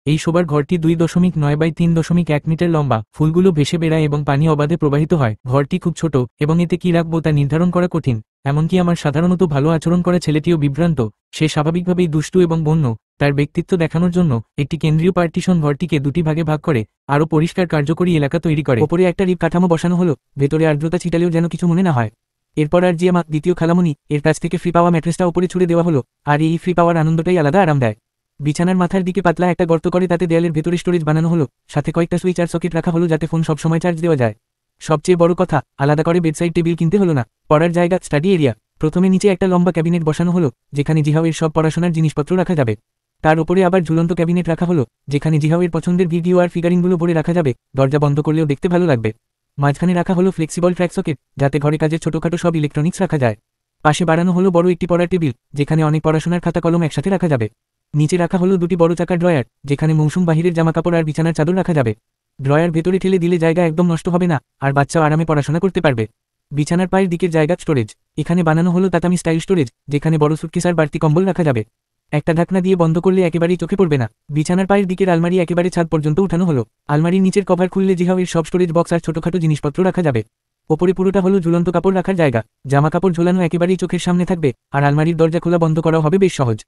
এই শোবার ঘরটি 2.9 বাই 3.1 মিটার লম্বা। ফুলগুলো ভেসে বেড়ায় এবং পানি অবাধে প্রবাহিত হয়। ঘরটি খুব ছোট এবং এতে কি রাখবো তা নির্ধারণ করা কঠিন। এমনকি আমার সাধারণত ভালো আচরণ করা ছেলেটিও বিভ্রান্ত। সে স্বাভাবিকভাবেই দুষ্টু এবং বন্য। তার ব্যক্তিত্ব দেখানোর জন্য একটি কেন্দ্রীয় পার্টিশন ঘরটিকে দুটি ভাগে ভাগ করে আরও পরিষ্কার কার্যকরী এলাকা তৈরি করে। ওপরে একটা রিপ কাঠামো বসানো হলো, ভেতরে আর্দ্রতা ছিটালেও যেন কিছু মনে না হয়। এরপর আর জিয়া মা দ্বিতীয় খালামণি এর কাছ থেকে ফ্রি পাওয়া ম্যাট্রেসটা উপরে ছুড়ে দেওয়া হলো। আর এই ফ্রি পাওয়ার আনন্দটাই আলাদা আরাম দেয়। বিছানার মাথার দিকে পাতলা একটা গর্ত করে তাতে দেয়ালের ভেতরে স্টোরেজ বানানো হলো, সাথে কয়েকটা সুইচ আর সকেট রাখা হলো যাতে ফোন সবসময় চার্জ দেওয়া যায়। সবচেয়ে বড় কথা, আলাদা করে বেডসাইড টেবিল কিনতে হলো না। পড়ার জায়গা, স্টাডি এরিয়া। প্রথমে নিচে একটা লম্বা ক্যাবিনেট বসানো হলো, যেখানে জিহাওয়ের সব পড়াশোনার জিনিসপত্র রাখা যাবে। তার উপরে আবার ঝুলন্ত ক্যাবিনেট রাখা হলো, যেখানে জিহাওয়ের পছন্দের ভিডিও আর ফিগারিংগুলো ভরে রাখা যাবে। দরজা বন্ধ করলেও দেখতে ভালো লাগবে। মাঝখানে রাখা হলো ফ্লেক্সিবল ট্র্যাক সকেট, যাতে ঘরে কাজের ছোটখাটো সব ইলেকট্রনিক্স রাখা যায়। পাশে বাড়ানো হলো বড় একটি পড়ার টেবিল, যেখানে অনেক পড়াশোনার খাতা কলম একসাথে রাখা যাবে। নিচে রাখা হলো দুটি বড় চাকার ড্রয়ার, যেখানে মৌসুম বাহিরের জামাকাপড় আর বিছানার চাদর রাখা যাবে। ড্রয়ার ভেতরে ঠেলে দিলে জায়গা একদম নষ্ট হবে না, আর বাচ্চাও আরামে পড়াশোনা করতে পারবে। বিছানার পায়ের দিকের জায়গা স্টোরেজ। এখানে বানানো হলো তাতামি স্টাইল স্টোরেজ, যেখানে বড় সুটকেস আর বাড়তি কম্বল রাখা যাবে। একটা ঢাকনা দিয়ে বন্ধ করলে একেবারেই চোখে পড়বে না। বিছানার পায়ের দিকের আলমারি একেবারে ছাদ পর্যন্ত উঠানো হলো। আলমারির নিচের কভার খুললে জিহাওয়ের সব স্টোরেজ বক্স আর ছোটখাটো জিনিসপত্র রাখা যাবে। ওপরে পুরোটা হলো ঝুলন্ত কাপড় রাখার জায়গা। জামা কাপড় ঝোলানো একেবারেই চোখের সামনে থাকবে, আর আলমারির দরজা খোলা বন্ধ করা হবে বেশ সহজ।